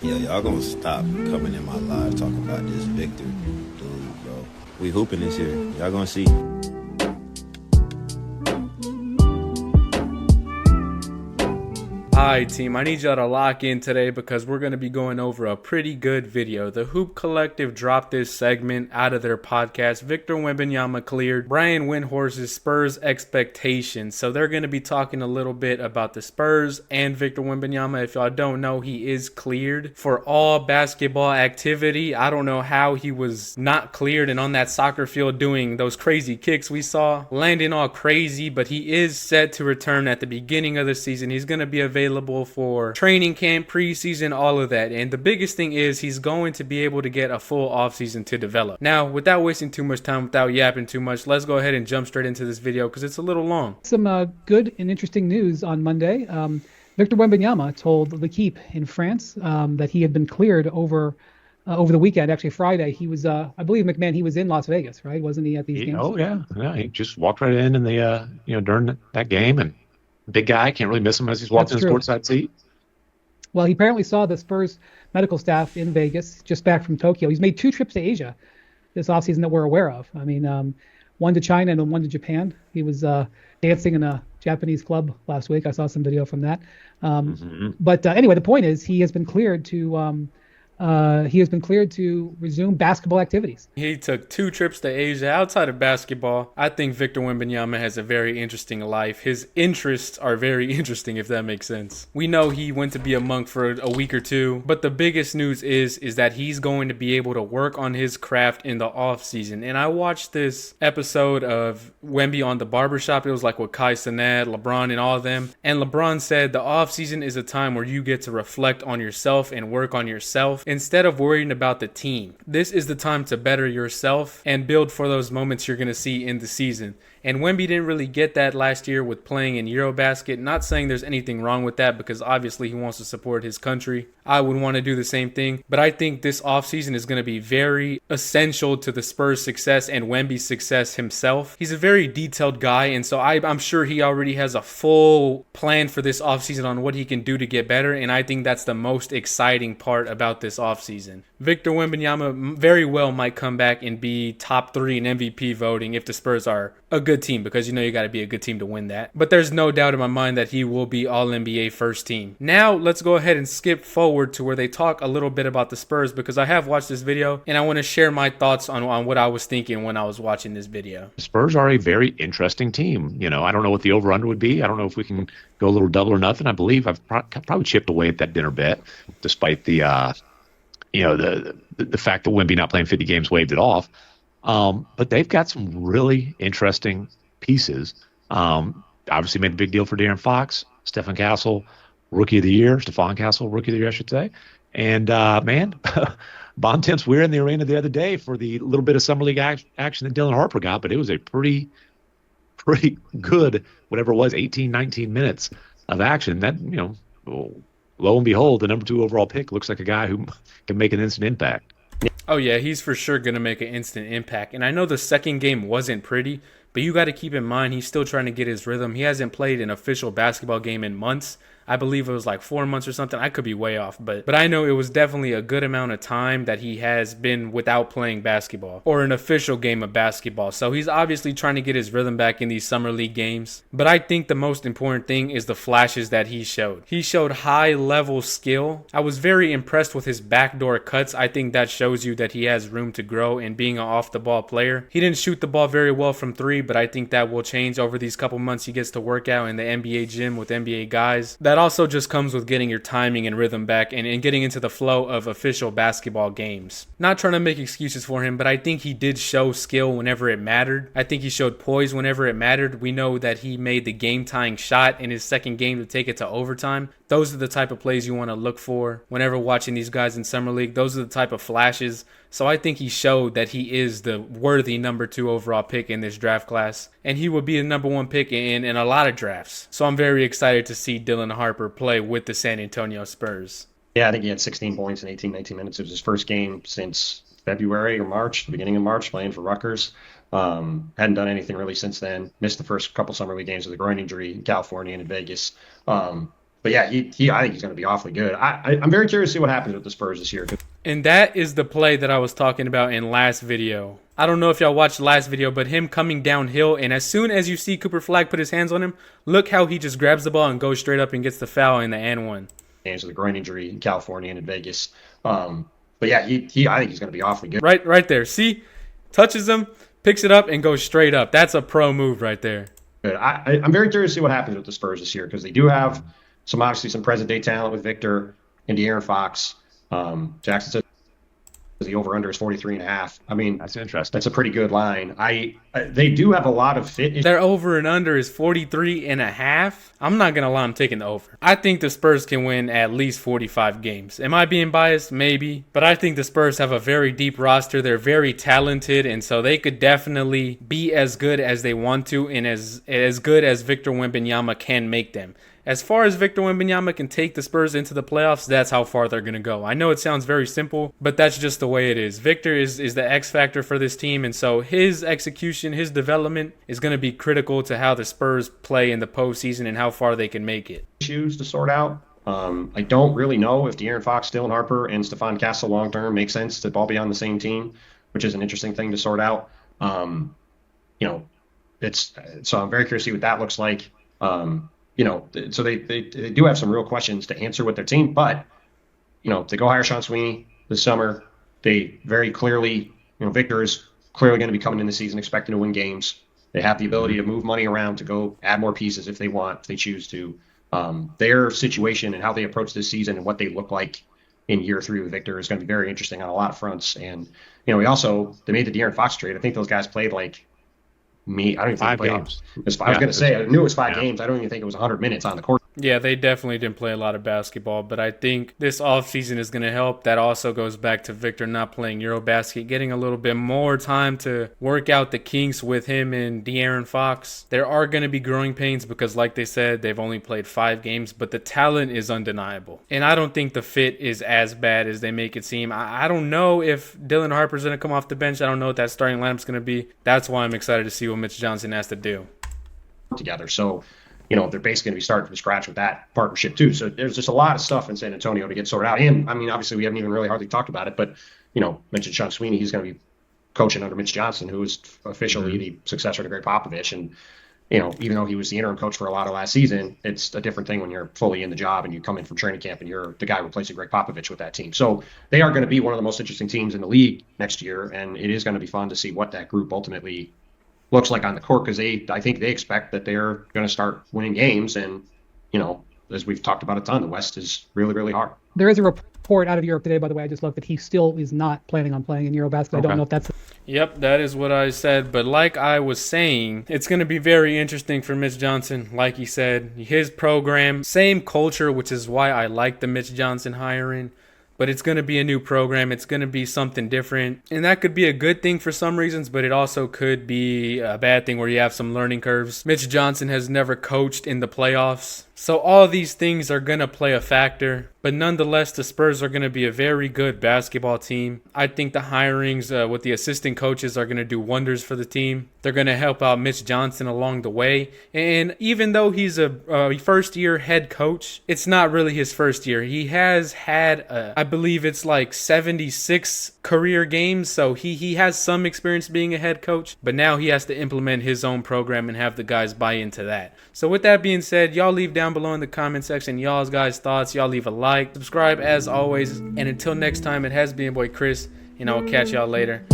Yeah, y'all gonna stop coming in my live talking about this Victor dude, bro. We hooping this year. Y'all gonna see. Alright team, I need y'all to lock in today because we're going to be going over a pretty good video. The Hoop Collective dropped this segment out of their podcast. Victor Wembanyama cleared Brian Windhorst's Spurs expectations. So they're going to be talking a little bit about the Spurs and Victor Wembanyama. If y'all don't know, he is cleared for all basketball activity. I don't know how he was not cleared and on that soccer field doing those crazy kicks we saw, landing all crazy, but he is set to return at the beginning of the season. He's going to be available for training camp, preseason, all of that. And the biggest thing is he's going to be able to get a full offseason to develop. Now, without wasting too much time, without yapping too much, let's go ahead and jump straight into this video because it's a little long. Some good and interesting news on Monday. Victor Wembanyama told L'Équipe in France that he had been cleared over the weekend. Actually, Friday, he was, I believe, McMahon, he was in Las Vegas, right? Wasn't he at these games? Oh, yeah. He just walked right in the, during that game, and big guy, can't really miss him as he's walking his courtside seat. Well, he apparently saw the Spurs medical staff in Vegas, just back from Tokyo. He's made 2 trips to Asia this offseason that we're aware of. I mean, one to China and one to Japan. He was dancing in a Japanese club last week. I saw some video from that. But anyway, the point is he has been cleared to resume basketball activities. He took 2 trips to Asia outside of basketball. I think Victor Wembanyama has a very interesting life. His interests are very interesting, if that makes sense. We know he went to be a monk for a week or 2, but the biggest news is that he's going to be able to work on his craft in the off season. And I watched this episode of Wemby on the Barbershop. It was like with Kai Cenat, LeBron, and all of them. And LeBron said the off season is a time where you get to reflect on yourself and work on yourself instead of worrying about the team. This is the time to better yourself and build for those moments you're going to see in the season. And Wemby didn't really get that last year with playing in Eurobasket. Not saying there's anything wrong with that because obviously he wants to support his country. I would want to do the same thing. But I think this offseason is going to be very essential to the Spurs' success and Wemby's success himself. He's a very detailed guy, and so I'm sure he already has a full plan for this offseason on what he can do to get better, and I think that's the most exciting part about this offseason. Victor Wembanyama very well might come back and be top 3 in MVP voting if the Spurs are a good team, because you got to be a good team to win that. But there's no doubt in my mind that he will be All-NBA first team. Now let's go ahead and skip forward to where they talk a little bit about the Spurs, because I have watched this video and I want to share my thoughts on what I was thinking when I was watching this video. The Spurs are a very interesting team. I don't know what the over-under would be. I don't know if we can go a little double or nothing. I believe I've probably chipped away at that dinner bet, despite the the fact that Wemby not playing 50 games waved it off. But they've got some really interesting pieces. Obviously made a big deal for De'Aaron Fox, Stephen Castle, Rookie of the Year, Stephon Castle, Rookie of the Year, I should say. And, Bontemps, we were in the arena the other day for the little bit of Summer League action that Dylan Harper got, but it was a pretty good, whatever it was, 18, 19 minutes of action. That, lo and behold, the number 2 overall pick looks like a guy who can make an instant impact. Oh yeah, he's for sure going to make an instant impact. And I know the second game wasn't pretty, but you got to keep in mind he's still trying to get his rhythm. He hasn't played an official basketball game in months. I believe it was like 4 months or something. I could be way off, but I know it was definitely a good amount of time that he has been without playing basketball or an official game of basketball. So he's obviously trying to get his rhythm back in these summer league games. But I think the most important thing is the flashes that he showed. He showed high level skill. I was very impressed with his backdoor cuts. I think that shows you that he has room to grow in being an off the ball player. He didn't shoot the ball very well from 3, but I think that will change over these couple months he gets to work out in the NBA gym with NBA guys. That also just comes with getting your timing and rhythm back and getting into the flow of official basketball games. Not trying to make excuses for him, but I think he did show skill whenever it mattered. I think he showed poise whenever it mattered. We know that he made the game-tying shot in his second game to take it to overtime. Those are the type of plays you want to look for whenever watching these guys in Summer League. Those are the type of flashes. So I think he showed that he is the worthy number 2 overall pick in this draft class. And he will be the number 1 pick in a lot of drafts. So I'm very excited to see Dylan Harper play with the San Antonio Spurs. Yeah, I think he had 16 points in 19 minutes. It was his first game since February or March, the beginning of March, playing for Rutgers. Hadn't done anything really since then. Missed the first couple summer league games with a groin injury in California and in Vegas. But yeah, I think he's going to be awfully good. I'm very curious to see what happens with the Spurs this year. And that is the play that I was talking about in last video. I don't know if y'all watched the last video, but him coming downhill, and as soon as you see Cooper Flag put his hands on him, look how he just grabs the ball and goes straight up and gets the foul in the and one. With the groin injury in California and in Vegas. But yeah, I think he's going to be awfully good. Right there. See? Touches him, picks it up, and goes straight up. That's a pro move right there. Good. I'm very curious to see what happens with the Spurs this year because they do have some present day talent with Victor and De'Aaron Fox. Jackson says the over-under is 43.5. I mean, That's interesting. That's a pretty good line. They do have a lot of fit issues. Their over and under is 43.5. I'm not going to lie, I'm taking the over. I think the Spurs can win at least 45 games. Am I being biased? Maybe. But I think the Spurs have a very deep roster. They're very talented, and so they could definitely be as good as they want to and as good as Victor Wembanyama can make them. As far as Victor Wembanyama can take the Spurs into the playoffs, that's how far they're going to go. I know it sounds very simple, but that's just the way it is. Victor is the X factor for this team, and so his execution, his development is going to be critical to how the Spurs play in the postseason and how far they can make it. Issues to sort out. I don't really know if De'Aaron Fox, Dylan Harper, and Stephon Castle long-term make sense to all be on the same team, which is an interesting thing to sort out. So I'm very curious to see what that looks like. So they do have some real questions to answer with their team, but, they go hire Sean Sweeney this summer. They very clearly, Victor is clearly going to be coming in the season expecting to win games. They have the ability to move money around to go add more pieces if they want, if they choose to. Their situation and how they approach this season and what they look like in year 3 with Victor is going to be very interesting on a lot of fronts. And, they made the De'Aaron Fox trade. I think those guys played I don't even think 5 they played games. I was going to say, I knew it was 5 games. I don't even think it was 100 minutes on the court. Yeah, they definitely didn't play a lot of basketball, but I think this offseason is going to help. That also goes back to Victor not playing Eurobasket, getting a little bit more time to work out the kinks with him and De'Aaron Fox. There are going to be growing pains because, like they said, they've only played 5 games, but the talent is undeniable. And I don't think the fit is as bad as they make it seem. I don't know if Dylan Harper's going to come off the bench. I don't know what that starting lineup's going to be. That's why I'm excited to see what Mitch Johnson has to do. Together. So, they're basically going to be starting from scratch with that partnership too. So there's just a lot of stuff in San Antonio to get sorted out. And I mean, obviously we haven't even really hardly talked about it, but, mentioned Sean Sweeney, he's going to be coaching under Mitch Johnson, who is officially the successor to Greg Popovich. And, even though he was the interim coach for a lot of last season, it's a different thing when you're fully in the job and you come in from training camp and you're the guy replacing Greg Popovich with that team. So they are going to be one of the most interesting teams in the league next year. And it is going to be fun to see what that group ultimately looks like on the court because I think they expect that they're going to start winning games. And, as we've talked about a ton, the West is really, really hard. There is a report out of Europe today, by the way. I just looked that he still is not planning on playing in Eurobasket. I don't know if that's... Yep, that is what I said. But like I was saying, it's going to be very interesting for Mitch Johnson. Like he said, his program, same culture, which is why I like the Mitch Johnson hiring. But it's going to be a new program. It's going to be something different. And that could be a good thing for some reasons, but it also could be a bad thing where you have some learning curves. Mitch Johnson has never coached in the playoffs. So all these things are going to play a factor. But nonetheless, the Spurs are going to be a very good basketball team. I think the hirings with the assistant coaches are going to do wonders for the team. They're going to help out Mitch Johnson along the way. And even though he's a first-year head coach, it's not really his first year. He has had, I believe it's like 76 career games. So he has some experience being a head coach. But now he has to implement his own program and have the guys buy into that. So with that being said, y'all leave down below in the comment section y'all's guys' thoughts. Y'all leave a like, subscribe as always, and until next time, it has been your boy Chris, and I will catch y'all later.